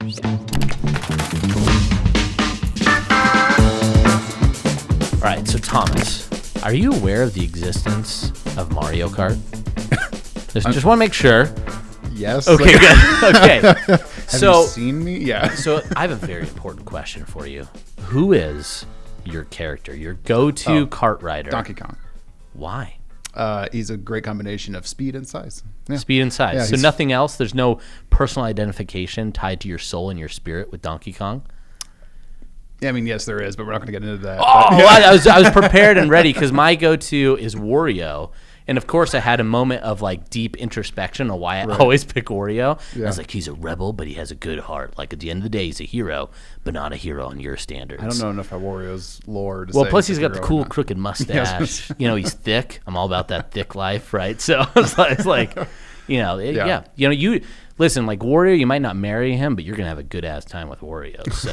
All right, so Thomas, are you aware of the existence of Mario Kart? Just want to make sure. Yes. Okay, good. Okay. Have you seen me? Yeah. So I have a very important question for you. Who is your character, your go-to kart rider? Donkey Kong. Why? He's a great combination of speed and size. Yeah. Speed and size. Yeah, so nothing else? There's no personal identification tied to your soul and your spirit with Donkey Kong? Yeah, I mean, yes, there is, but we're not going to get into that. Oh, I was prepared and ready because my go-to is Wario. And, of course, I had a moment of, like, deep introspection on why I always pick Wario. Yeah. I was like, he's a rebel, but he has a good heart. Like, at the end of the day, he's a hero, but not a hero on your standards. I don't know enough about Wario's lore to Well, say plus he's got the hero or cool not. crooked mustache. You know, he's thick. I'm all about that thick life, right? So it's like, you know, yeah. You know, you listen, like Wario, you might not marry him, but you're gonna have a good ass time with Wario. So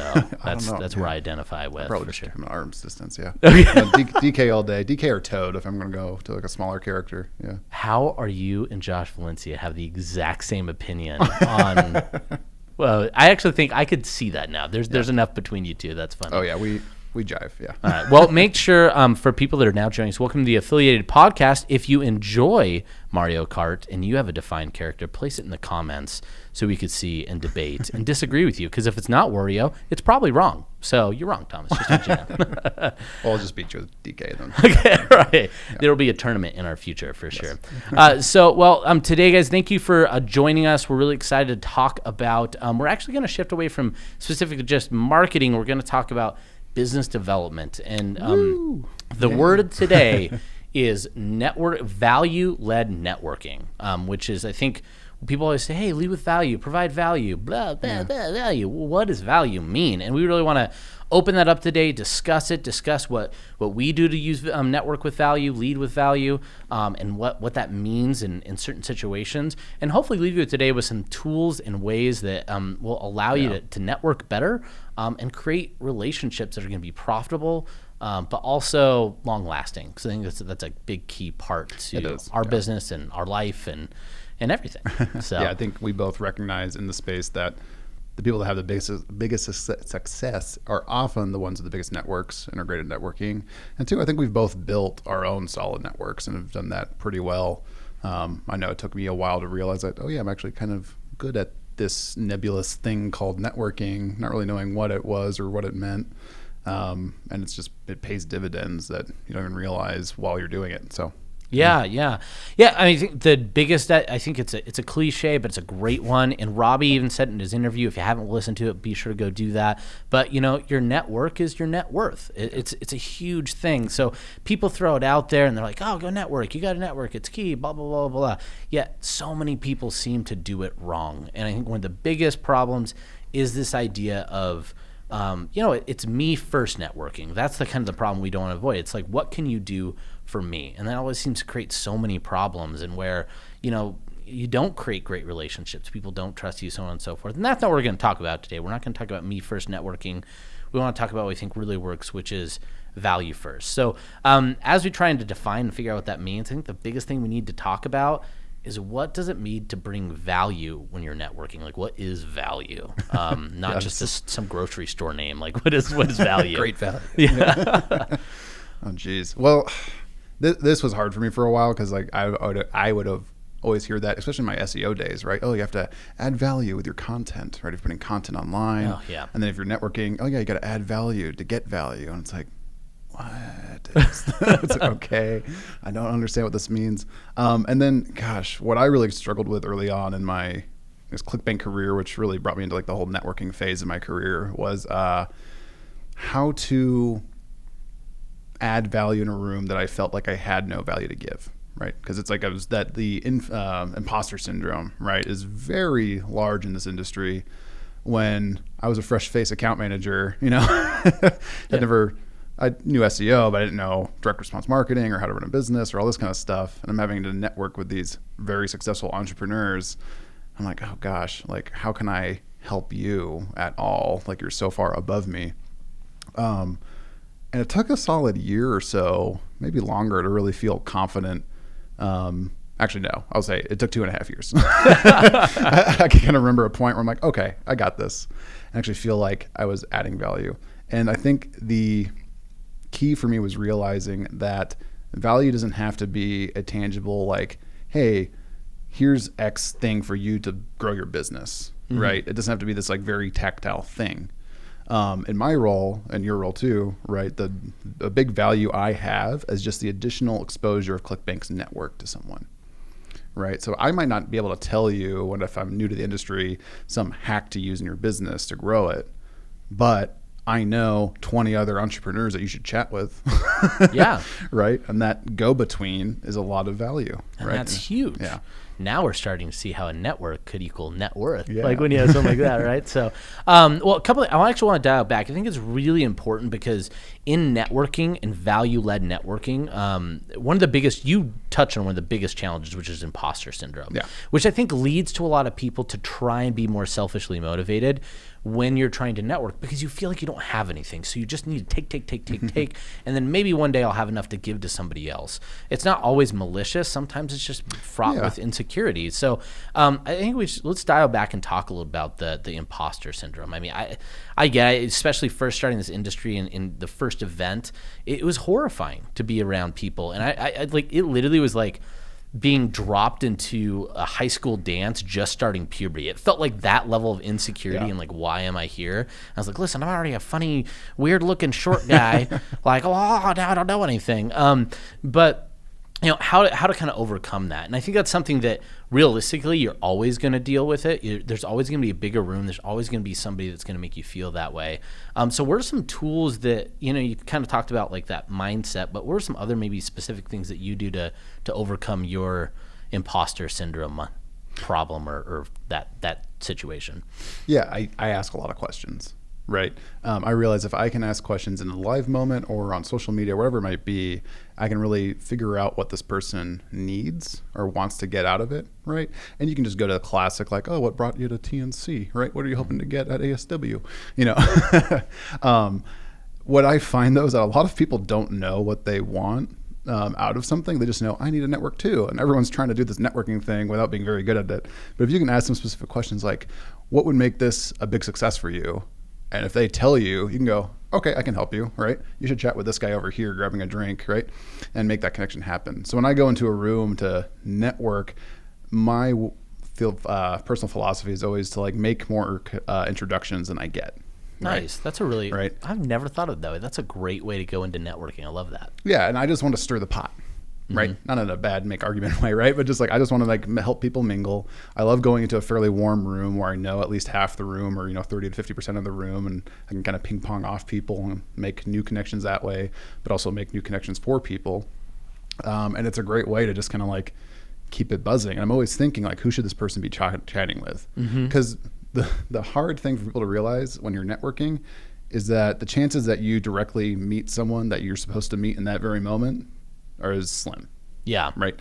that's where I identify with. Probably for just sure. keep him at arm's distance, yeah. Okay. DK all day. DK or Toad if I'm going to go to like a smaller character, yeah. How are you and Josh Valencia have the exact same opinion on? Well, I actually think I could see that now. There's enough between you two. That's funny. Oh yeah, we jive, yeah. All right. Well, make sure for people that are now joining us, welcome to the Affiliated Podcast. If you enjoy Mario Kart and you have a defined character, place it in the comments so we could see and debate and disagree with you. Because if it's not Wario, it's probably wrong. So you're wrong, Thomas. Just what you know. Well, I'll just beat you with DK then. Okay, right. Yeah. There will be a tournament in our future for sure. Today, guys, thank you for joining us. We're really excited to talk about. We're actually going to shift away from specifically just marketing. We're going to talk about business development, and the word today is value-led networking, which is, I think, people always say, hey, lead with value, provide value, blah, blah, blah, value. Well, what does value mean? And we really want to open that up today, discuss what we do to use network with value, lead with value, and what that means in certain situations, and hopefully leave you today with some tools and ways that will allow you to network better and create relationships that are going to be profitable, but also long-lasting. Because I think that's a big key part to our business and our life and everything. So yeah, I think we both recognize in the space that the people that have the biggest success are often the ones with the biggest networks and are great at networking. And two, I think we've both built our own solid networks and have done that pretty well. I know it took me a while to realize that, I'm actually kind of good at this nebulous thing called networking, not really knowing what it was or what it meant. And it pays dividends that you don't even realize while you're doing it. So. Yeah. I mean, I think the biggest, I think it's a cliche, but it's a great one. And Robbie even said in his interview, if you haven't listened to it, be sure to go do that. But your network is your net worth. It's a huge thing. So people throw it out there and they're like, oh, go network. You got to network. It's key, blah, blah, blah, blah. Yet so many people seem to do it wrong. And I think one of the biggest problems is this idea of, it's me first networking. That's the kind of the problem we don't want to avoid. It's like, what can you do for me? And that always seems to create so many problems, and where, you don't create great relationships. People don't trust you, so on and so forth. And that's not what we're going to talk about today. We're not going to talk about me first networking. We want to talk about what we think really works, which is value first. So as we try to define and figure out what that means, I think the biggest thing we need to talk about is what does it mean to bring value when you're networking? Like, what is value? Not just some grocery store name. Like, what is value? Great value. Yeah. Oh, geez. Well, this was hard for me for a while because like I would have always heard that, especially in my SEO days, right? Oh, you have to add value with your content, right? If you're putting content online. Oh, yeah. And then if you're networking, you got to add value to get value. And it's like, what? It's okay. I don't understand what this means. And then, gosh, what I really struggled with early on in my ClickBank career, which really brought me into like the whole networking phase of my career, was how to add value in a room that I felt like I had no value to give, right? Because it's like the imposter syndrome, right, is very large in this industry. When I was a fresh face account manager, I knew SEO, but I didn't know direct response marketing or how to run a business or all this kind of stuff. And I'm having to network with these very successful entrepreneurs. I'm like, oh gosh, like how can I help you at all? Like you're so far above me. And it took a solid year or so, maybe longer, to really feel confident Actually, no. I'll say it took 2.5 years. I can kind of remember a point where I'm like, okay, I got this. I actually feel like I was adding value. And I think the key for me was realizing that value doesn't have to be a tangible, like, hey, here's X thing for you to grow your business, right? It doesn't have to be this like very tactile thing. In my role and your role too, right? A big value I have is just the additional exposure of ClickBank's network to someone, right? So I might not be able to tell you if I'm new to the industry, some hack to use in your business to grow it, but I know 20 other entrepreneurs that you should chat with. Yeah. Right. And that go-between is a lot of value. And right? that's huge. Yeah. Now we're starting to see how a network could equal net worth, Yeah. like when you have something like that, right? So, well, I actually want to dial back. I think it's really important because in networking and value-led networking, one of the biggest, you touched on one of the biggest challenges, which is imposter syndrome, Yeah. which I think leads to a lot of people to try and be more selfishly motivated when you're trying to network because you feel like you don't have anything. So you just need to take, and then maybe one day I'll have enough to give to somebody else. It's not always malicious. Sometimes it's just fraught with insecurity. So I think let's dial back and talk a little about the imposter syndrome. I mean, I get it, especially first starting this industry in the first event, it was horrifying to be around people. And I like, it literally was like being dropped into a high school dance just starting puberty. It felt like that level of insecurity and like, why am I here? I was like, listen, I'm already a funny, weird looking short guy. Like, I don't know anything. But you know, how to kind of overcome that. And I think that's something that realistically you're always going to deal with it. There's always going to be a bigger room. There's always going to be somebody that's going to make you feel that way. So what are some tools that, you kind of talked about like that mindset, but what are some other maybe specific things that you do to overcome your imposter syndrome problem or that situation? Yeah, I ask a lot of questions. Right. I realize if I can ask questions in a live moment or on social media, wherever it might be, I can really figure out what this person needs or wants to get out of it. Right. And you can just go to the classic, like, oh, what brought you to TNC? Right. What are you hoping to get at ASW? What I find though is that a lot of people don't know what they want out of something. They just know I need a network too. And everyone's trying to do this networking thing without being very good at it. But if you can ask some specific questions like, what would make this a big success for you? And if they tell you, you can go, okay, I can help you, right? You should chat with this guy over here grabbing a drink, right? And make that connection happen. So when I go into a room to network, my personal philosophy is always to like make more introductions than I get. Nice. Right? That's a really, right. I've never thought of it that way. That's a great way to go into networking. I love that. Yeah, and I just want to stir the pot. Right. Not in a bad make argument way, right? But just like, I just want to like help people mingle. I love going into a fairly warm room where I know at least half the room or, 30 to 50% of the room, and I can kind of ping pong off people and make new connections that way, but also make new connections for people. And it's a great way to just kind of like keep it buzzing. And I'm always thinking like, who should this person be chatting with? Because the hard thing for people to realize when you're networking is that the chances that you directly meet someone that you're supposed to meet in that very moment is slim. Yeah. Right.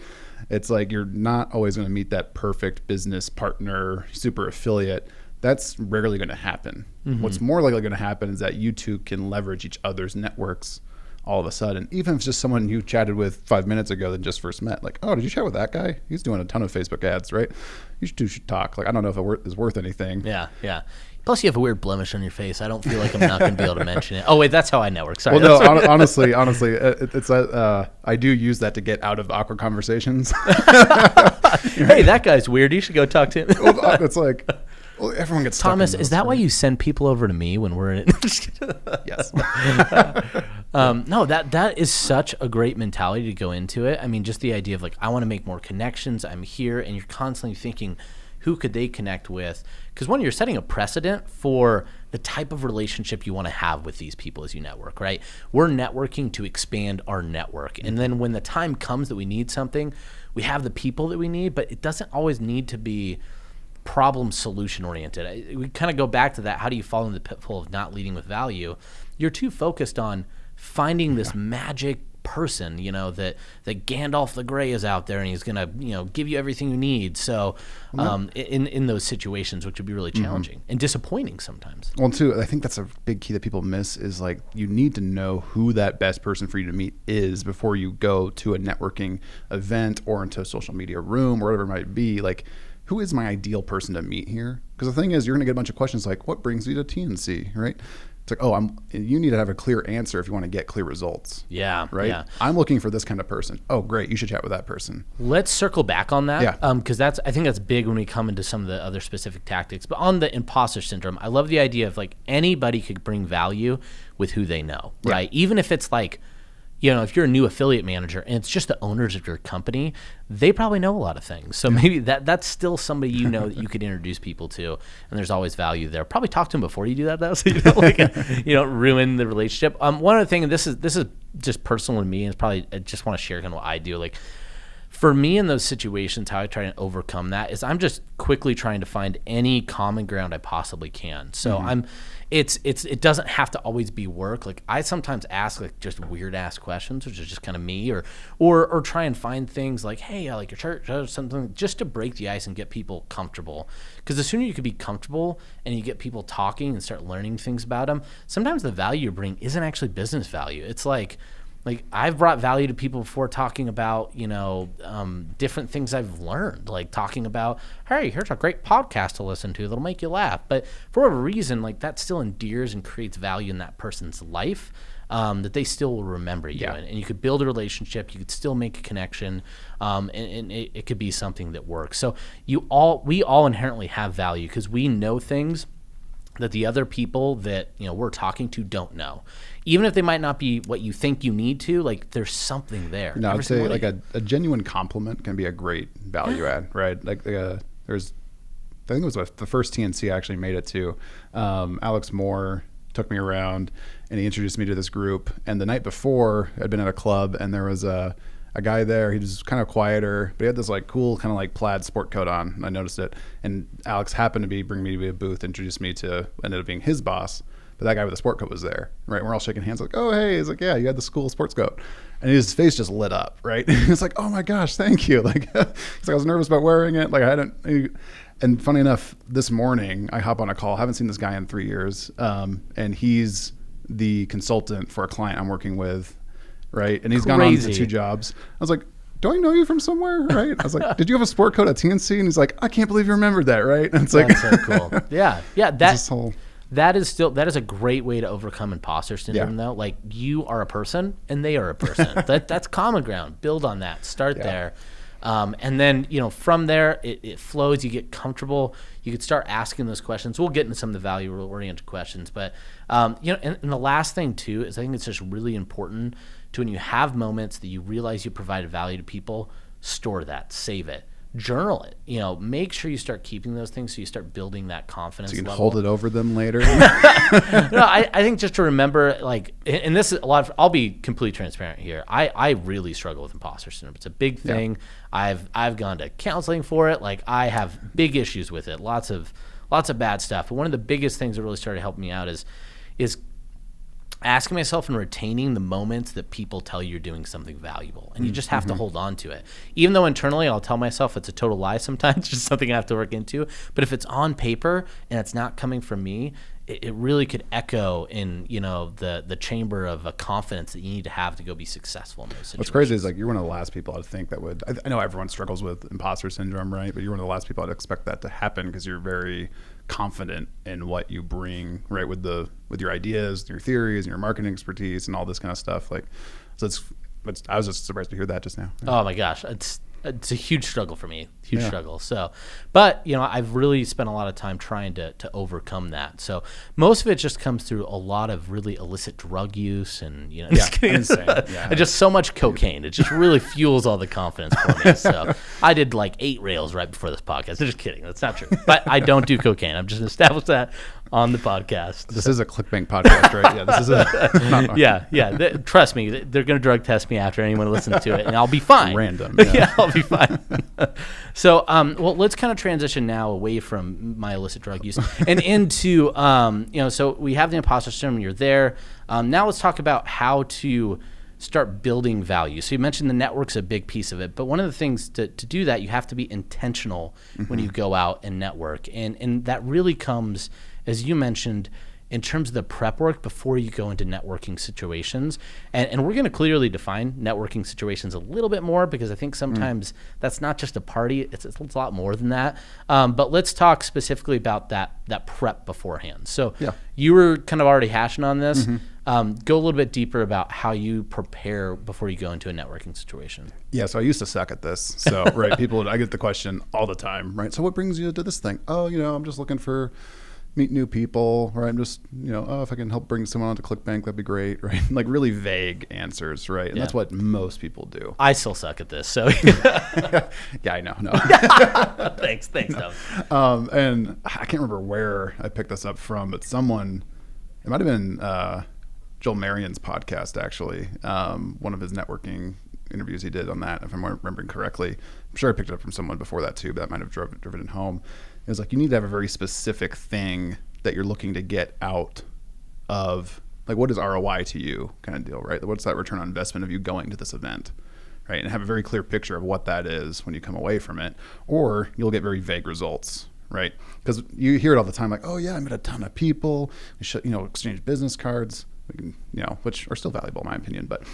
It's like you're not always going to meet that perfect business partner, super affiliate. That's rarely going to happen. What's more likely going to happen is that you two can leverage each other's networks all of a sudden, even if it's just someone you chatted with 5 minutes ago that just first met. Like, oh, did you chat with that guy? He's doing a ton of Facebook ads, right? You two should talk. Like, I don't know if it is worth anything. Yeah. Yeah. Plus, you have a weird blemish on your face. I don't feel like I'm not going to be able to mention it. Oh, wait, that's how I network. Sorry. Well, no, honestly, it's I do use that to get out of awkward conversations. Hey, that guy's weird. You should go talk to him. Well, it's like, well, everyone gets stuck Thomas, in is those, that why right? you send people over to me when we're in it? Yes. No, that is such a great mentality to go into it. I mean, just the idea of like, I want to make more connections. I'm here, and you're constantly thinking, who could they connect with? Because one, you're setting a precedent for the type of relationship you want to have with these people as you network, right? We're networking to expand our network. And then when the time comes that we need something, we have the people that we need, but it doesn't always need to be problem solution oriented. We kind of go back to that. How do you fall in the pitfall of not leading with value? You're too focused on finding this magic person, that Gandalf the Grey is out there and he's gonna give you everything you need. So in those situations, which would be really challenging and disappointing sometimes. Well, too, I think that's a big key that people miss is like you need to know who that best person for you to meet is before you go to a networking event or into a social media room or whatever it might be. Like, who is my ideal person to meet here? Because the thing is, you're going to get a bunch of questions like, what brings you to TNC, right? It's like, you need to have a clear answer if you want to get clear results. Yeah. Right? Yeah. I'm looking for this kind of person. Oh, great. You should chat with that person. Let's circle back on that. Yeah. Because I think that's big when we come into some of the other specific tactics. But on the imposter syndrome, I love the idea of like anybody could bring value with who they know, right? Even if it's like, if you're a new affiliate manager and it's just the owners of your company, they probably know a lot of things. So maybe that's still somebody that you could introduce people to, and there's always value there. Probably talk to them before you do that, though, so you don't ruin the relationship. One other thing, and this is just personal to me, and it's probably I just want to share kind of what I do. Like for me in those situations, how I try to overcome that is I'm just quickly trying to find any common ground I possibly can. So it doesn't have to always be work. Like I sometimes ask like just weird ass questions, which is just kind of me, or try and find things like, hey, I like your church or something, just to break the ice and get people comfortable. Because the sooner you can be comfortable and you get people talking and start learning things about them, sometimes the value you bring isn't actually business value. It's like I've brought value to people before talking about, different things I've learned, like talking about, hey, here's a great podcast to listen to that'll make you laugh. But for whatever reason, like that still endears and creates value in that person's life, that they still will remember you. Yeah. And you could build a relationship, you could still make a connection, and it could be something that works. So we all inherently have value because we know things that the other people that we're talking to don't know. Even if they might not be what you think you need to, like there's something there. I would say like a genuine compliment can be a great value add, right? Like I think it was the first TNC I actually made it to. Alex Moore took me around and he introduced me to this group. And the night before I'd been at a club and there was a guy there. He was kind of quieter, but he had this like cool kind of like plaid sport coat on. And I noticed it. And Alex happened to bring me to a booth, introduced me to, ended up being his boss. But that guy with the sport coat was there, right? We're all shaking hands like, oh, hey. He's like, yeah, you had this cool sports coat. And his face just lit up, right? It's like, oh my gosh, thank you. Like, he's like, I was nervous about wearing it. Like and funny enough, this morning I hop on a call. I haven't seen this guy in 3 years. And he's the consultant for a client I'm working with, right? And he's gone on to 2 jobs. I was like, do I know you from somewhere, right? I was like, did you have a sport coat at TNC? And he's like, I can't believe you remembered that, right? And it's like, that's so cool. Yeah. That is a great way to overcome imposter syndrome, though. Like you are a person and they are a person. That's common ground. Build on that. Start there. And then, from there, it flows. You get comfortable. You could start asking those questions. We'll get into some of the value-oriented questions. But, and the last thing, too, is I think it's just really important to when you have moments that you realize you provided value to people, store that, save it. Journal it, make sure you start keeping those things so you start building that confidence so you can level. hold it over them later. No, I think just to remember, like, and this is I'll be completely transparent here. I really struggle with imposter syndrome. It's a big thing. Yeah. I've gone to counseling for it. Like I have big issues with it. Lots of bad stuff. But one of the biggest things that really started helping me out is asking myself and retaining the moments that people tell you you're doing something valuable. And you just have to hold on to it. Even though internally I'll tell myself it's a total lie sometimes, just something I have to work into. But if it's on paper and it's not coming from me, it really could echo in, the chamber of a confidence that you need to have to go be successful in those situations. What's crazy is like you're one of the last people I'd think that would, I know everyone struggles with imposter syndrome, right? But you're one of the last people I'd expect that to happen because you're very confident in what you bring, right? With your ideas, your theories, and your marketing expertise and all this kind of stuff. Like, so I was just surprised to hear that just now. Oh my gosh. It's a huge struggle for me, struggle. So, but I've really spent a lot of time trying to overcome that. So most of it just comes through a lot of really illicit drug use and insane. And just so much cocaine. It just really fuels all the confidence for me. So I did like 8 rails right before this podcast. I'm just kidding. That's not true. But I don't do cocaine. I'm just established that on the podcast. This is a ClickBank podcast, right? Yeah, this is trust me, they're going to drug test me after anyone listens to it, and I'll be fine. Random. Yeah, I'll be fine. So, let's kind of transition now away from my illicit drug use and into, so we have the imposter syndrome. You're there. Now let's talk about how to start building value. So you mentioned the network's a big piece of it, but one of the things to do that, you have to be intentional when you go out and network. And that really comes, as you mentioned, in terms of the prep work before you go into networking situations. And we're going to clearly define networking situations a little bit more, because I think sometimes that's not just a party, it's a lot more than that. But let's talk specifically about that prep beforehand. So you were kind of already hashing on this. Go a little bit deeper about how you prepare before you go into a networking situation. Yeah, so I used to suck at this. So, right, I get the question all the time, right? So what brings you to this thing? Oh, I'm just looking for meet new people, or I'm just, if I can help bring someone onto ClickBank, that'd be great, right? Like really vague answers, right? And that's what most people do. I still suck at this, so. Yeah, I know. No. Thanks, no. And I can't remember where I picked this up from, but it might have been Joel Marion's podcast, actually. One of his networking interviews he did on that, if I'm remembering correctly. I'm sure I picked it up from someone before that too, but that might have driven it home. It was like, you need to have a very specific thing that you're looking to get out of, like, what is ROI to you kind of deal, right? What's that return on investment of you going to this event, right? And have a very clear picture of what that is when you come away from it, or you'll get very vague results, right? Because you hear it all the time, like, oh yeah, I met a ton of people, we should, exchange business cards, we can, which are still valuable in my opinion, but,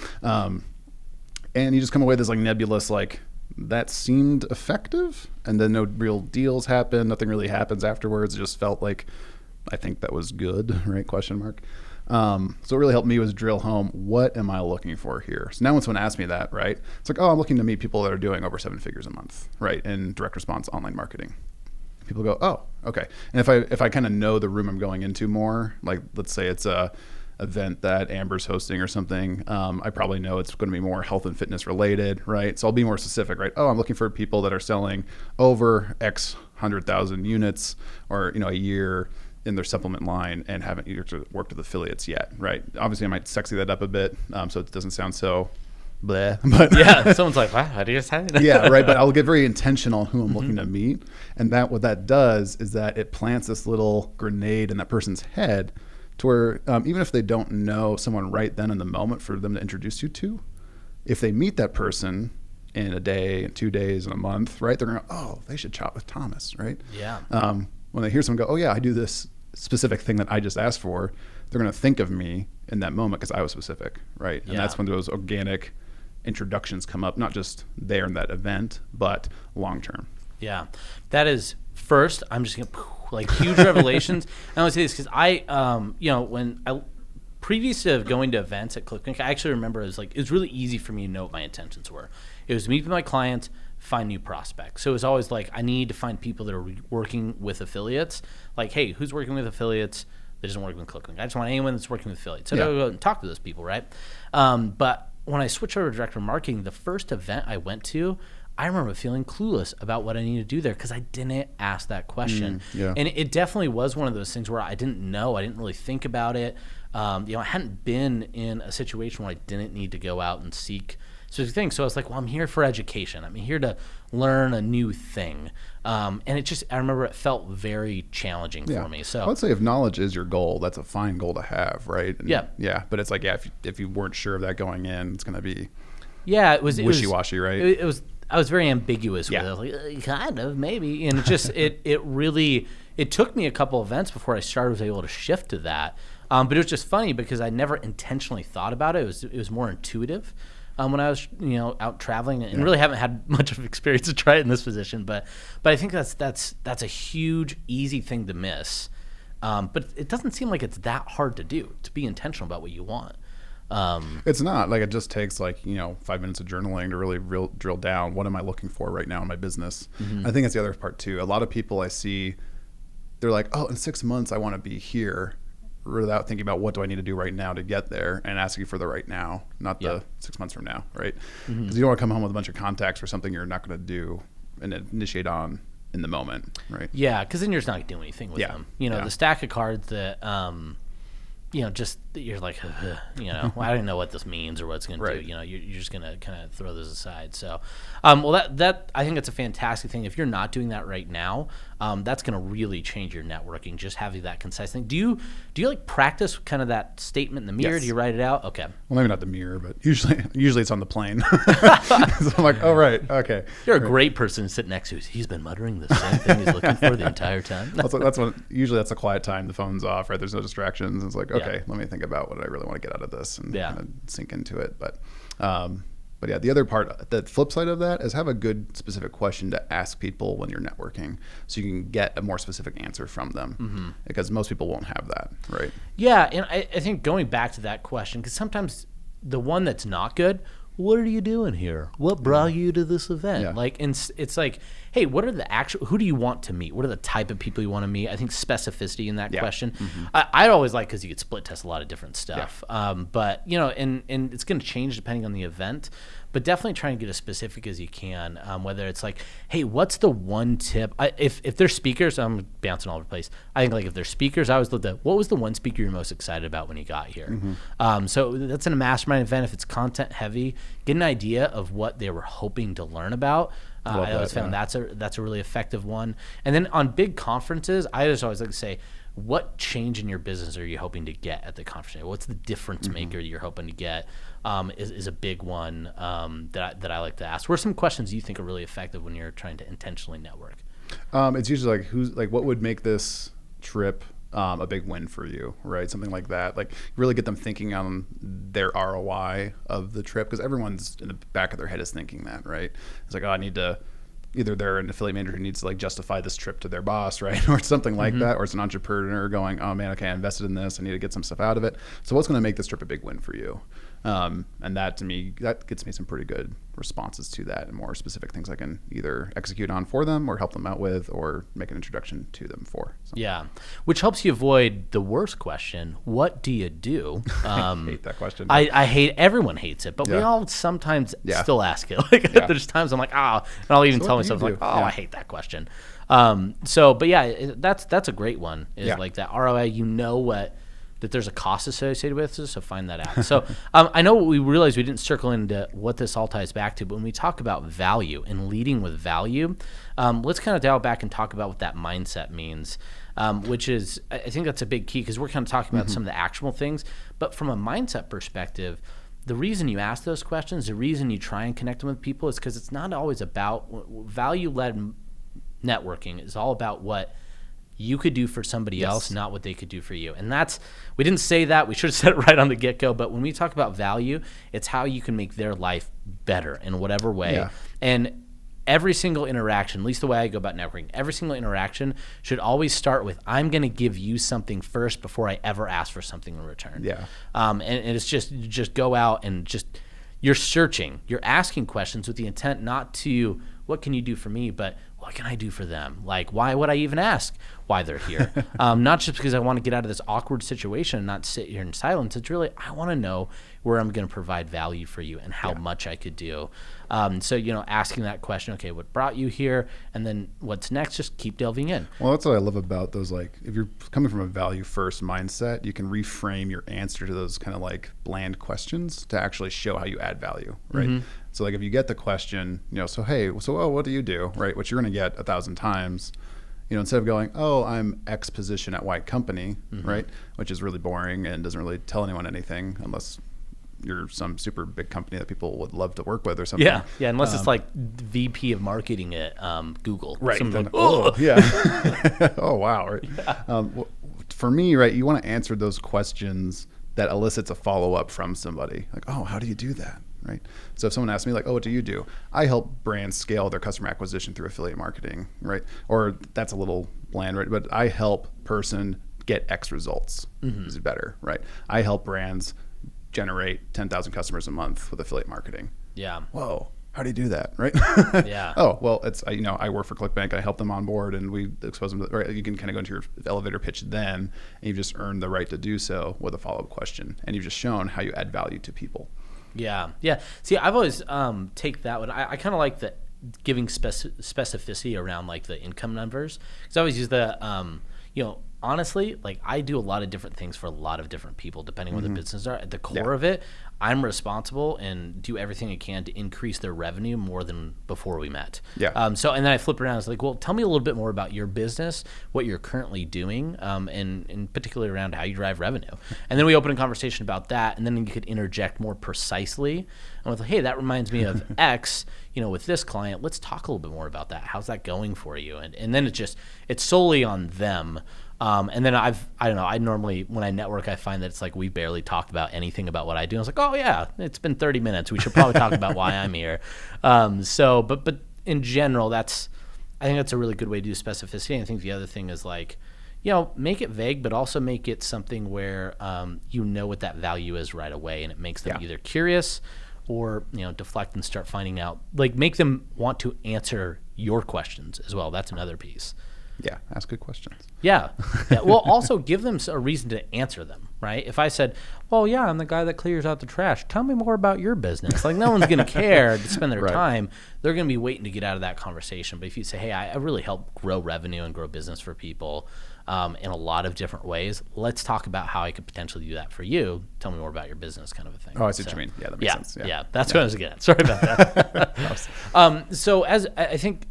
and you just come away with this like nebulous, like, that seemed effective, and then no real deals happen, nothing really happens afterwards. It just felt like, I think that was good, right? Question mark. So what really helped me was drill home, what am I looking for here? So now when someone asks me that, right, it's like, oh, I'm looking to meet people that are doing over 7 figures a month, right, in direct response online marketing. People go, oh, okay. And if I kind of know the room I'm going into more, like let's say it's a event that Amber's hosting or something, I probably know it's going to be more health and fitness related, right? So I'll be more specific, right? Oh, I'm looking for people that are selling over X 100,000 units or, a year in their supplement line and haven't worked with affiliates yet, right? Obviously, I might sexy that up a bit so it doesn't sound so bleh. But yeah, someone's like, wow, how do you say that? Yeah, right. But I'll get very intentional who I'm looking to meet. And what that does is that it plants this little grenade in that person's head to where even if they don't know someone right then in the moment for them to introduce you to, if they meet that person in a day, in 2 days, in a month, right, they're going to go, oh, they should chat with Thomas, right? Yeah. When they hear someone go, oh yeah, I do this specific thing that I just asked for, they're going to think of me in that moment because I was specific, right? And that's when those organic introductions come up, not just there in that event, but long term. Yeah. That is, first, I'm just going to like huge revelations. And I want to say this because previous to going to events at ClickBank, I actually remember it was really easy for me to know what my intentions were. It was meet with my clients, find new prospects. So it was always like, I need to find people that are working with affiliates. Like, hey, who's working with affiliates that isn't working with ClickBank? I just want anyone that's working with affiliates. So I go and talk to those people, right? But when I switched over to director of marketing, the first event I went to, I remember feeling clueless about what I needed to do there because I didn't ask that question. And it definitely was one of those things where I didn't know. I didn't really think about it. I hadn't been in a situation where I didn't need to go out and seek specific things. So I was like, well, I'm here for education. I'm here to learn a new thing. And I remember it felt very challenging for me. So I would say if knowledge is your goal, that's a fine goal to have, right? And yeah. But it's like, if you weren't sure of that going in, it's going to be wishy-washy, right? I was very ambiguous with it. I was like, kind of, maybe. And it took me a couple events before I was able to shift to that. But it was just funny because I never intentionally thought about it. It was more intuitive when I was out traveling, and really haven't had much of experience to try it in this position. But I think that's a huge, easy thing to miss. But it doesn't seem like it's that hard to do, to be intentional about what you want. It's not like it just takes 5 minutes of journaling to really drill down. What am I looking for right now in my business? I think it's the other part too. A lot of people I see, they're like, oh, in 6 months I want to be here, without thinking about what do I need to do right now to get there, and asking for the right now, not the 6 months from now, right? Because you don't want to come home with a bunch of contacts for something you're not going to do and initiate on in the moment, right? Yeah, because then you're just not doing anything with them. The stack of cards that just you're like, well, I don't know what this means or what it's going to do. You're just going to kind of throw those aside. So, that I think it's a fantastic thing. If you're not doing that right now, that's going to really change your networking, just having that concise thing. Do you like practice kind of that statement in the mirror? Yes. Do you write it out? Okay. Well, maybe not the mirror, but usually it's on the plane. So I'm like, oh, right. Okay. You're a great person to sit next to. He's been muttering the same thing he's looking for the entire time. Usually that's a quiet time. The phone's off, right? There's no distractions. It's like, okay, let me think about what I really want to get out of this and kind of sink into it. But yeah, the other part, the flip side of that is have a good specific question to ask people when you're networking so you can get a more specific answer from them because most people won't have that, right? Yeah, and I think going back to that question, because sometimes the one that's not good, what are you doing here? What brought you to this event? Yeah. Like, and it's like, hey, what are the actual, who do you want to meet? What are the type of people you want to meet? I think specificity in that question. I always like, because you could split test a lot of different stuff. But, and it's going to change depending on the event. But definitely try and get as specific as you can, whether it's like, hey, what's the one tip? If they're speakers, I'm bouncing all over the place. I think like if they're speakers, I always look at what was the one speaker you're most excited about when you got here? So that's in a mastermind event. If it's content heavy, get an idea of what they were hoping to learn about. I always found that's a really effective one. And then on big conferences, I just always like to say, what change in your business are you hoping to get at the conference? What's the difference maker you're hoping to get? Is a big one that I like to ask. What are some questions you think are really effective when you're trying to intentionally network? It's usually like what would make this trip a big win for you, right? Something like that. Like really get them thinking on their ROI of the trip because everyone's in the back of their head is thinking that, right? It's like, oh, I need to. Either they're an affiliate manager who needs to like justify this trip to their boss, right? Or something like that. Or it's an entrepreneur going, oh man, okay, I invested in this. I need to get some stuff out of it. So what's going to make this trip a big win for you? And that to me, that gets me some pretty good responses to that and more specific things I can either execute on for them or help them out with or make an introduction to them for. So. Yeah, which helps you avoid the worst question, what do you do? I hate that question. I hate, everyone hates it, but we all sometimes still ask it. Like there's times I'm like, and I'll even tell myself like, I hate that question. But yeah, that's a great one is like that ROI, that there's a cost associated with this, so find that out. So I know we realized we didn't circle into what this all ties back to, but when we talk about value and leading with value, let's kind of dial back and talk about what that mindset means, which is, I think that's a big key because we're kind of talking about some of the actionable things, but from a mindset perspective, the reason you ask those questions, the reason you try and connect them with people is because it's not always about value-led networking. Is all about what you could do for somebody else, not what they could do for you. And we didn't say that. We should have said it right on the get-go. But when we talk about value, it's how you can make their life better in whatever way. Yeah. And every single interaction, at least the way I go about networking, every single interaction should always start with, I'm going to give you something first before I ever ask for something in return. Yeah. And it's just go out and you're searching. You're asking questions with the intent not to, what can you do for me, but what can I do for them? Like, why would I even ask why they're here? Not just because I want to get out of this awkward situation and not sit here in silence. It's really, I want to know where I'm going to provide value for you and how much I could do. So, asking that question, okay, what brought you here? And then what's next? Just keep delving in. Well, that's what I love about those, like, if you're coming from a value first mindset, you can reframe your answer to those kind of like bland questions to actually show how you add value, right? So like if you get the question, so hey, what do you do, right? Which you're going to get 1,000 times, instead of going, oh, I'm X position at Y company, right? Which is really boring and doesn't really tell anyone anything unless you're some super big company that people would love to work with or something. Yeah, unless it's like VP of marketing at Google. Right. Like, yeah. Oh, wow. Right. Yeah. For me, right, you want to answer those questions that elicits a follow-up from somebody. Like, oh, how do you do that? Right. So if someone asks me like, oh, what do you do? I help brands scale their customer acquisition through affiliate marketing, right? Or that's a little bland, right? But I help person get X results. Is it better, right? I help brands generate 10,000 customers a month with affiliate marketing. Yeah. Whoa. How do you do that, right? Yeah. Oh, well, it's, I work for ClickBank. I help them on board and we expose them to, right? You can kind of go into your elevator pitch then, and you've just earned the right to do so with a follow-up question. And you've just shown how you add value to people. Yeah. See, I've always take that one. I kind of like the giving specificity around like the income numbers because I always use the honestly, like I do a lot of different things for a lot of different people, depending on what the businesses are. At the core of it, I'm responsible and do everything I can to increase their revenue more than before we met. Yeah. So, and then I flip around. It's like, well, tell me a little bit more about your business, what you're currently doing, and particularly around how you drive revenue. And then we open a conversation about that, and then you could interject more precisely. And with, hey, that reminds me of X. With this client, let's talk a little bit more about that. How's that going for you? And then it's solely on them. And then I don't know, I normally, when I network, I find that it's like we barely talked about anything about what I do. I was like, oh yeah, it's been 30 minutes. We should probably talk about why I'm here. But in general, I think that's a really good way to do specificity. And I think the other thing is like, make it vague, but also make it something where what that value is right away, and it makes them either curious or deflect and start finding out, like make them want to answer your questions as well. That's another piece. Yeah, ask good questions. Yeah. Well, also give them a reason to answer them, right? If I said, well, yeah, I'm the guy that clears out the trash. Tell me more about your business. Like, no one's going to care to spend their time. They're going to be waiting to get out of that conversation. But if you say, hey, I really help grow revenue and grow business for people in a lot of different ways. Let's talk about how I could potentially do that for you. Tell me more about your business, kind of a thing. Oh, I see what you mean. Yeah, that makes sense. Yeah, that's what I was getting at. Sorry about that. So as I think,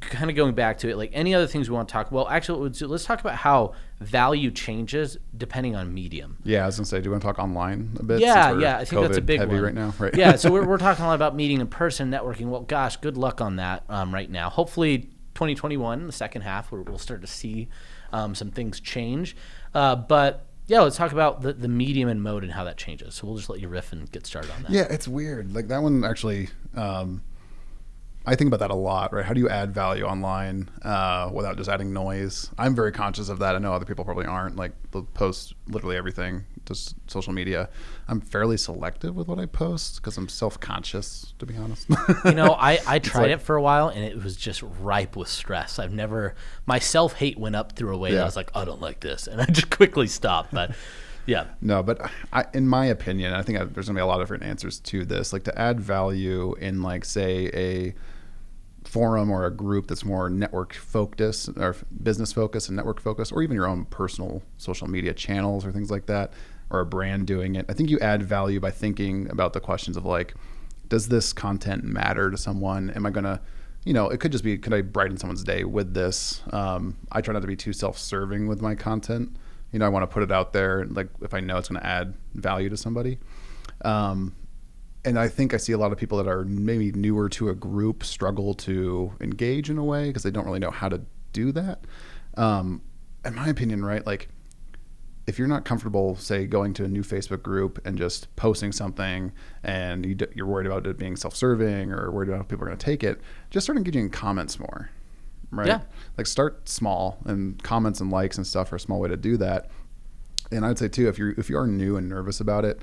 kind of going back to it, like any other things we want to talk, well, actually, let's talk about how value changes depending on medium. Yeah, I was going to say, do you want to talk online a bit? Yeah, I think that's a big heavy one right now, right? Yeah, so we're talking a lot about meeting in person, networking. Well, gosh, good luck on that right now. Hopefully 2021, in the second half, we'll start to see some things change. But yeah, let's talk about the medium and mode and how that changes. So we'll just let you riff and get started on that. Yeah, it's weird. Like that one actually, I think about that a lot, right? How do you add value online without just adding noise? I'm very conscious of that. I know other people probably aren't. Like, they'll post literally everything, just social media. I'm fairly selective with what I post because I'm self-conscious, to be honest. I tried it for a while, and it was just ripe with stress. My self-hate went up through a way that I was like, I don't like this. And I just quickly stopped. But yeah. No, but in my opinion, I think there's going to be a lot of different answers to this. Like, to add value in, like, say, a forum or a group that's more network focused or business focused and network focused, or even your own personal social media channels or things like that, or a brand doing it. I think you add value by thinking about the questions of like, does this content matter to someone? Am I going to, it could just be, could I brighten someone's day with this? I try not to be too self-serving with my content. I want to put it out there, like if I know it's going to add value to somebody. And I think I see a lot of people that are maybe newer to a group struggle to engage in a way because they don't really know how to do that. In my opinion, right, like if you're not comfortable, say, going to a new Facebook group and just posting something and you're worried about it being self-serving or worried about how people are going to take it, just start engaging in comments more, right? Yeah. Like start small, and comments and likes and stuff are a small way to do that. And I'd say too, if you are new and nervous about it,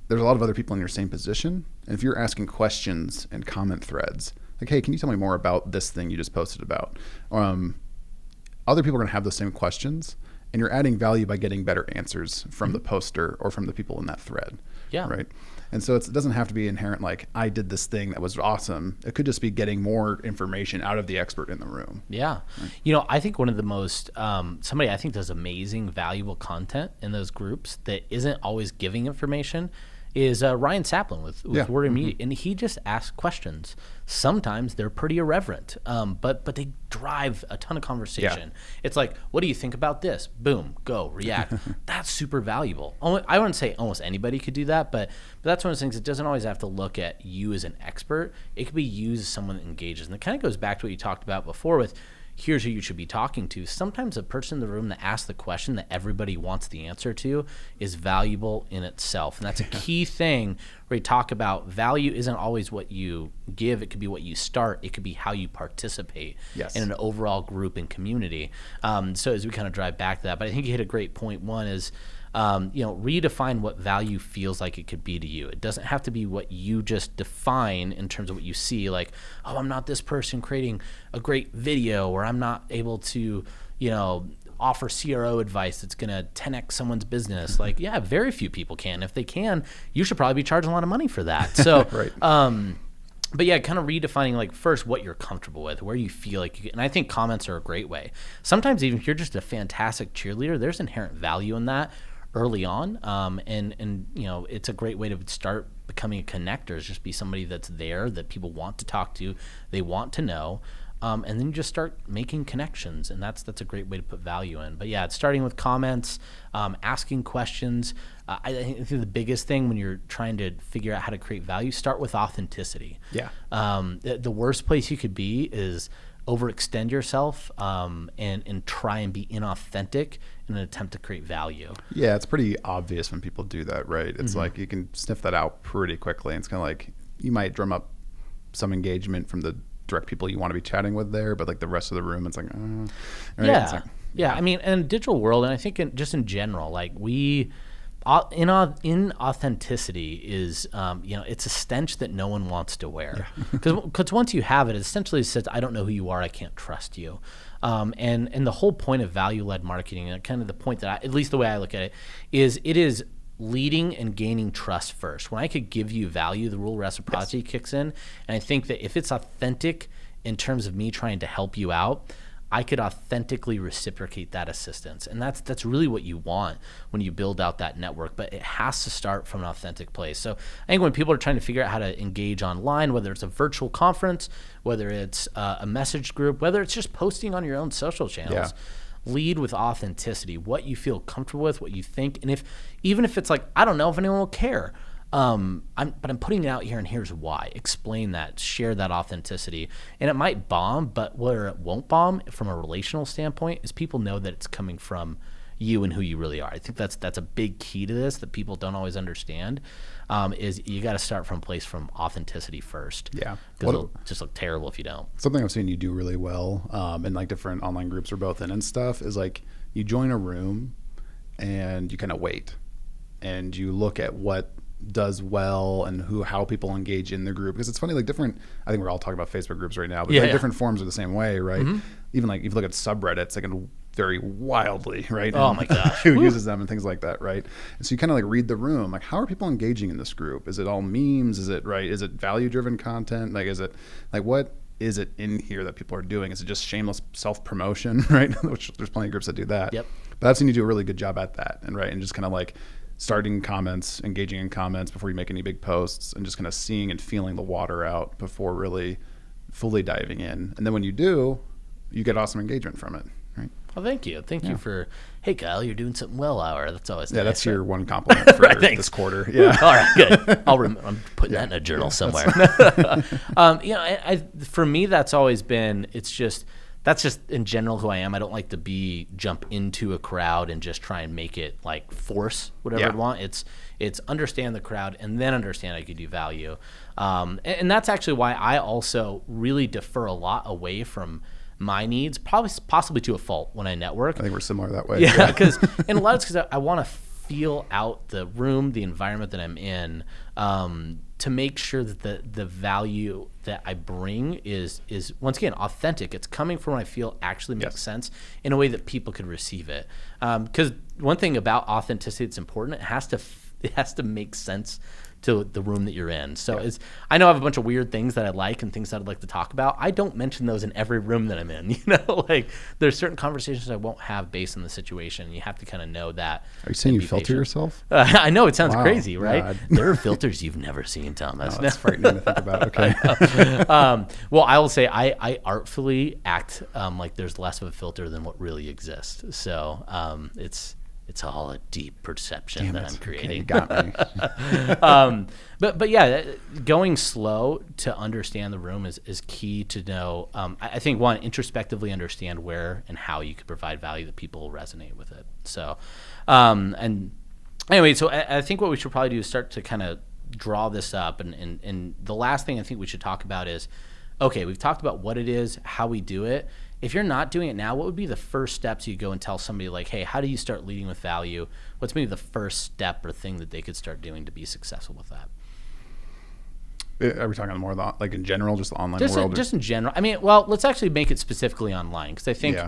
there's a lot of other people in your same position. And if you're asking questions and comment threads, like, hey, can you tell me more about this thing you just posted about? Other people are going to have those same questions, and you're adding value by getting better answers from the poster or from the people in that thread. Yeah. Right. And so it doesn't have to be inherent, like, I did this thing that was awesome. It could just be getting more information out of the expert in the room. Yeah. Right. I think one of the most, somebody I think does amazing, valuable content in those groups that isn't always giving information is Ryan Saplin with Word and Media, and he just asks questions. Sometimes they're pretty irreverent, but they drive a ton of conversation. Yeah. It's like, what do you think about this? Boom, go, react. That's super valuable. I wouldn't say almost anybody could do that, but that's one of those things. It doesn't always have to look at you as an expert. It could be you as someone that engages, and it kind of goes back to what you talked about before with, here's who you should be talking to. Sometimes a person in the room that asks the question that everybody wants the answer to is valuable in itself. And that's a key thing where you talk about value isn't always what you give. It could be what you start. It could be how you participate in an overall group and community. So as we kind of drive back to that, but I think you hit a great point. One is, redefine what value feels like it could be to you. It doesn't have to be what you just define in terms of what you see, like, oh, I'm not this person creating a great video, or I'm not able to, offer CRO advice that's going to 10x someone's business. Like, yeah, very few people can. If they can, you should probably be charging a lot of money for that. So, right. But yeah, kind of redefining like first what you're comfortable with, where you feel like and I think comments are a great way. Sometimes even if you're just a fantastic cheerleader, there's inherent value in that early on. And it's a great way to start becoming a connector, is just be somebody that's there that people want to talk to, they want to know. And then you just start making connections, and that's a great way to put value in. But yeah, it's starting with comments, asking questions. I think the biggest thing when you're trying to figure out how to create value, start with authenticity. Yeah. The worst place you could be is overextend yourself and try and be inauthentic in an attempt to create value. Yeah, it's pretty obvious when people do that, right? It's like you can sniff that out pretty quickly. And it's kind of like you might drum up some engagement from the direct people you want to be chatting with there, but like the rest of the room, it's like, right? Yeah. It's like, yeah. I mean, in digital world, and I think just in general, like inauthenticity is, it's a stench that no one wants to wear. Because once you have it, it essentially says, I don't know who you are, I can't trust you. And the whole point of value-led marketing, and kind of the point that at least the way I look at it is leading and gaining trust first. When I could give you value, the rule of reciprocity kicks in. And I think that if it's authentic in terms of me trying to help you out, I could authentically reciprocate that assistance. And that's really what you want when you build out that network. But it has to start from an authentic place. So I think when people are trying to figure out how to engage online, whether it's a virtual conference, whether it's a message group, whether it's just posting on your own social channels, lead with authenticity, what you feel comfortable with, what you think. And even if it's like, I don't know if anyone will care, I'm putting it out here and here's why. Explain that, share that authenticity. And it might bomb, but where it won't bomb from a relational standpoint is people know that it's coming from you and who you really are. I think that's a big key to this that people don't always understand, is you got to start from a place from authenticity first. Yeah. Because it'll just look terrible if you don't. Something I've seen you do really well in like different online groups we're both in and stuff is like you join a room and you kind of wait and you look at what does well and how people engage in the group, because it's funny, like different, I think we're all talking about Facebook groups right now, but different forms are the same way, right? Mm-hmm. Even like if you look at subreddits, they can vary wildly, right? Oh my gosh. Who uses them and things like that, right? And so you kind of like read the room, like how are people engaging in this group? Is it all memes? Is it right? Is it value driven content? Like is it like what is it in here that people are doing? Is it just shameless self-promotion, right? Which there's plenty of groups that do that. Yep. But I've seen you do a really good job at that, and right, and just kind of like starting comments, engaging in comments before you make any big posts, and just kind of seeing and feeling the water out before really fully diving in. And then when you do, you get awesome engagement from it, right? Well, thank you. Thank you for, hey, Kyle, you're doing something well, Hour. That's always nice. Yeah, that's your one compliment for right, this quarter. Yeah. All right, good. I'm putting that in a journal somewhere. For me, that's always been, that's just in general who I am. I don't like to jump into a crowd and just try and make it like force whatever I want. It's understand the crowd and then understand I could do value. And that's actually why I also really defer a lot away from my needs, possibly to a fault when I network. I think we're similar that way. Yeah, because in a lot of it's because I want to feel out the room, the environment that I'm in, to make sure that the value that I bring is once again authentic. It's coming from what I feel actually makes sense in a way that people could receive it. Because one thing about authenticity that's important, it has to make sense to the room that you're in. So I know I have a bunch of weird things that I like and things that I'd like to talk about. I don't mention those in every room that I'm in. Like there's certain conversations I won't have based on the situation. You have to kind of know that. Are you saying you filter yourself? I know it sounds crazy, right? There are filters you've never seen, Thomas. No, that's frightening to think about. Okay. Well, I will say I artfully act like there's less of a filter than what really exists. So it's all a deep perception that I'm creating. Okay, you got me. But yeah, going slow to understand the room is key to know. I think one, introspectively understand where and how you could provide value that people will resonate with it. So, and anyway, so I think what we should probably do is start to kind of draw this up. And the last thing I think we should talk about is, okay, we've talked about what it is, how we do it. If you're not doing it now, what would be the first steps you go and tell somebody like, hey, how do you start leading with value? What's maybe the first step or thing that they could start doing to be successful with that? Are we talking more like in general, just the online world? Just in general. I mean, well, let's actually make it specifically online, because I think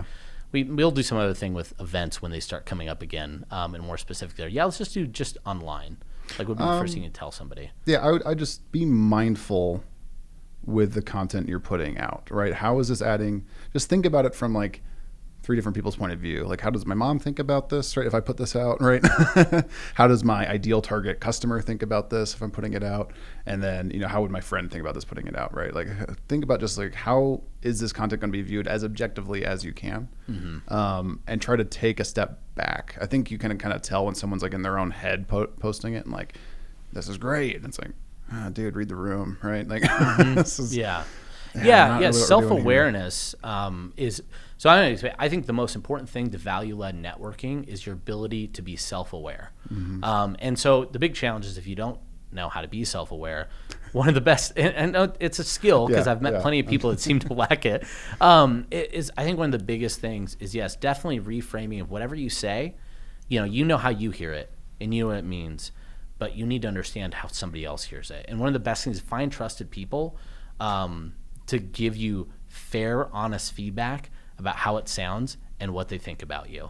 we'll do some other thing with events when they start coming up again, and more specific there. Yeah, let's just do just online. Like what would be the first thing you'd tell somebody? Yeah, I'd just be mindful with the content you're putting out, right? How is this adding? Just think about it from like 3 different people's point of view. Like, how does my mom think about this, right? If I put this out, right? How does my ideal target customer think about this if I'm putting it out? And then, how would my friend think about this putting it out, right? Like, think about just like, how is this content going to be viewed as objectively as you can? And try to take a step back. I think you can kind of tell when someone's like in their own head posting it and like, this is great. And it's like, dude, read the room, right? Like, this is, Yeah. really Self-awareness is, so I think the most important thing to value-led networking is your ability to be self-aware. And so the big challenge is if you don't know how to be self-aware, one of the best, and it's a skill because I've met plenty of people that seem to lack it, is I think one of the biggest things is, yes, definitely reframing of whatever you say. You know how you hear it and you know what it means, but you need to understand how somebody else hears it. And one of the best things is find trusted people to give you fair, honest feedback about how it sounds and what they think about you.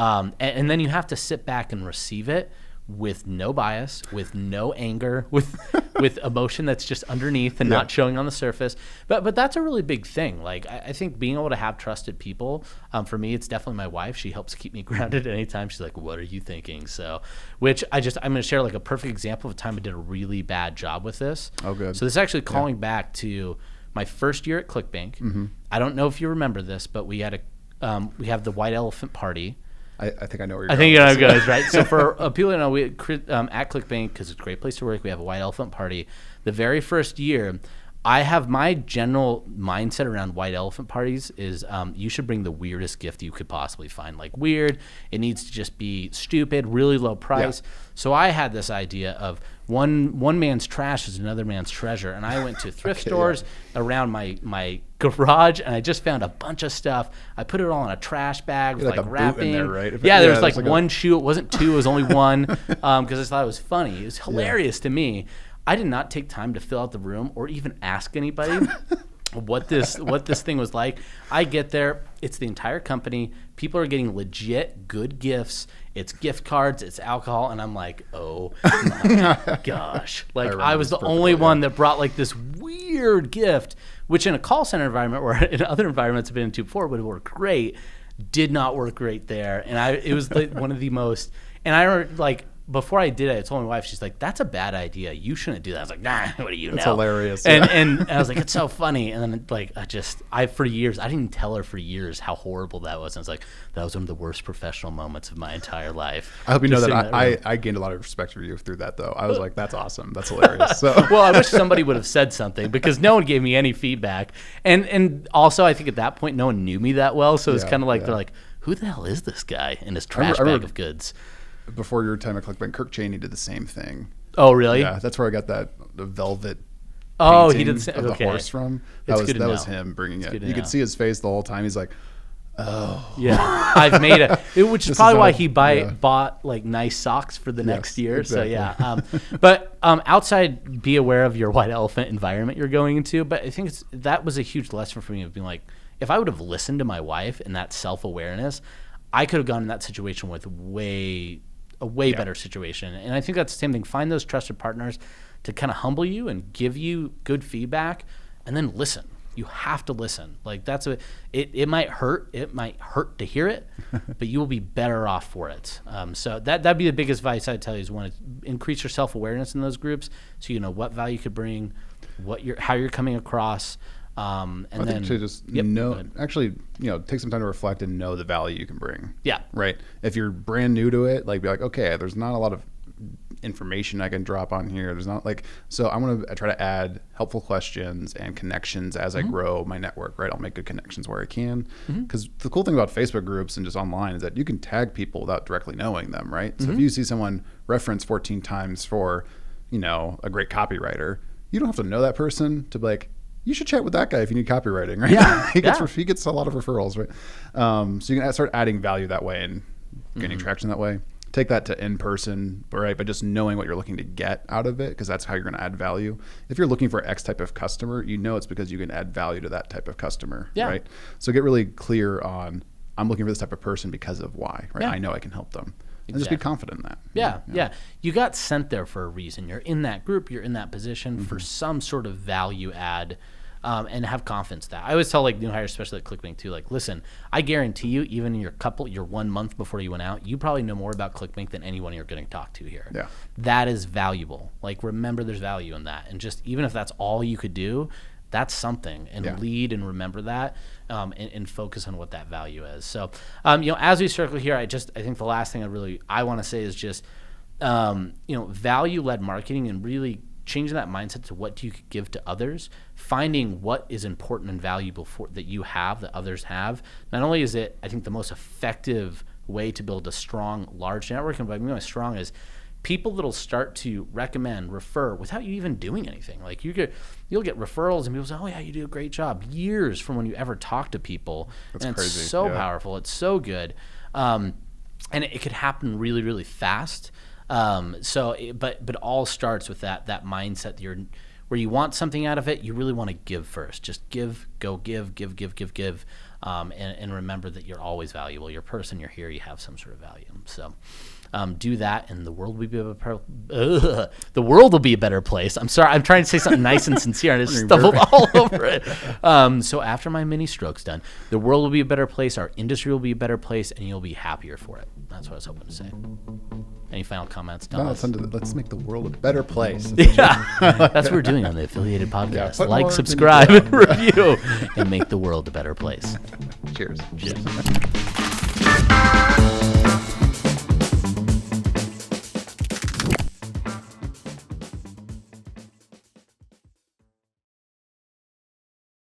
And then you have to sit back and receive it with no bias, with no anger, with emotion that's just underneath and not showing on the surface. But that's a really big thing. Like, I think being able to have trusted people, for me, it's definitely my wife. She helps keep me grounded anytime. She's like, what are you thinking? So, I'm going to share like a perfect example of a time I did a really bad job with this. Oh, good. So this is actually calling back to my first year at ClickBank. I don't know if you remember this, but we have the White Elephant Party. I think I know where you're going. I think you know how it goes, right? So for people who know, we at ClickBank, because it's a great place to work, we have a White Elephant Party. The very first year, I have my general mindset around White Elephant parties is you should bring the weirdest gift you could possibly find. Like, weird, it needs to just be stupid, really low price. So I had this idea of one man's trash is another man's treasure. And I went to thrift stores around my garage, and I just found a bunch of stuff. I put it all in a trash bag with like wrapping. In there, right? There was like one shoe. It wasn't 2, it was only 1 because I thought it was funny. It was hilarious to me. I did not take time to fill out the room or even ask anybody what this thing was like. I get there, it's the entire company. People are getting legit good gifts. It's gift cards, it's alcohol, and I'm like, oh my gosh. Like, I was the only one that brought like this weird gift, which in a call center environment or in other environments I've been into before would work great, did not work great there. And it was like one of the most, and I remember like, before I did it, I told my wife, she's like, that's a bad idea. You shouldn't do that. I was like, nah, what do you know? That's hilarious. And I was like, it's so funny. And then like, for years, I didn't even tell her for years how horrible that was. And I was like, that was one of the worst professional moments of my entire life. I hope you know that I gained a lot of respect for you through that, though. I was like, that's awesome. That's hilarious. So. Well, I wish somebody would have said something because no one gave me any feedback. And also, I think at that point, no one knew me that well. So it's kind of like, they're like, who the hell is this guy in his trash bag of goods? Before your time at ClickBank, Kirk Cheney did the same thing. Oh, really? Yeah, that's where I got the velvet. Oh, he did the horse from. That was him bringing it. You could see his face the whole time. He's like, oh, yeah. I've made it, which is probably why he bought like nice socks for the next year. Exactly. So yeah, but outside, be aware of your White Elephant environment you're going into. But I think that was a huge lesson for me of being like, if I would have listened to my wife and that self-awareness, I could have gone in that situation with a way better situation. And I think that's the same thing. Find those trusted partners to kind of humble you and give you good feedback, and then listen. You have to listen. Like, it might hurt. It might hurt to hear it, but you will be better off for it. So that'd be the biggest advice I'd tell you is want to increase your self-awareness in those groups so you know what value you could bring, how you're coming across. And I think to just take some time to reflect and know the value you can bring. Yeah. Right. If you're brand new to it, like, be like, okay, there's not a lot of information I can drop on here. There's not like, so I want to try to add helpful questions and connections as I grow my network, right? I'll make good connections where I can. Because the cool thing about Facebook groups and just online is that you can tag people without directly knowing them, right? So if you see someone referenced 14 times for, a great copywriter, you don't have to know that person to be like, you should chat with that guy if you need copywriting, right? Yeah. he gets a lot of referrals, right? So you can start adding value that way and gaining traction that way. Take that to in-person, right? But just knowing what you're looking to get out of it, because that's how you're going to add value. If you're looking for X type of customer, it's because you can add value to that type of customer, right? So get really clear on, I'm looking for this type of person because of why, right? I know I can help them. And just be confident in that. Yeah. You got sent there for a reason. You're in that group. You're in that position for some sort of value add and have confidence that. I always tell like new hires, especially at ClickBank too, like, listen, I guarantee you, even in your 1 month before you went out, you probably know more about ClickBank than anyone you're going to talk to here. Yeah. That is valuable. Like, remember there's value in that. And just even if that's all you could do, that's something, and lead and remember that, and focus on what that value is. So, as we circle here, I think the last thing I want to say is just, value-led marketing and really changing that mindset to what you could give to others, finding what is important and valuable that you have that others have. Not only is it, I think, the most effective way to build a strong, large network, and by being strong is people that'll start to recommend, refer without you even doing anything. Like you'll get referrals and people say, oh yeah, you do a great job, years from when you ever talk to people. That's and crazy. It's so powerful. It's so good. And it could happen really, really fast. But it all starts with that mindset where you want something out of it, you really want to give first. Just give, give. And remember that you're always valuable. You're a person, you're here, you have some sort of value. So do that, and the world will be a better place. I'm sorry, I'm trying to say something nice and sincere, and I just stumbled all over it. So after my mini stroke's done, the world will be a better place, our industry will be a better place, and you'll be happier for it. That's what I was hoping to say. Any final comments, Thomas? Let's make the world a better place. Yeah, that's what we're doing on the Affiliated Podcast. Like, subscribe, and review, and make the world a better place. Cheers. Cheers.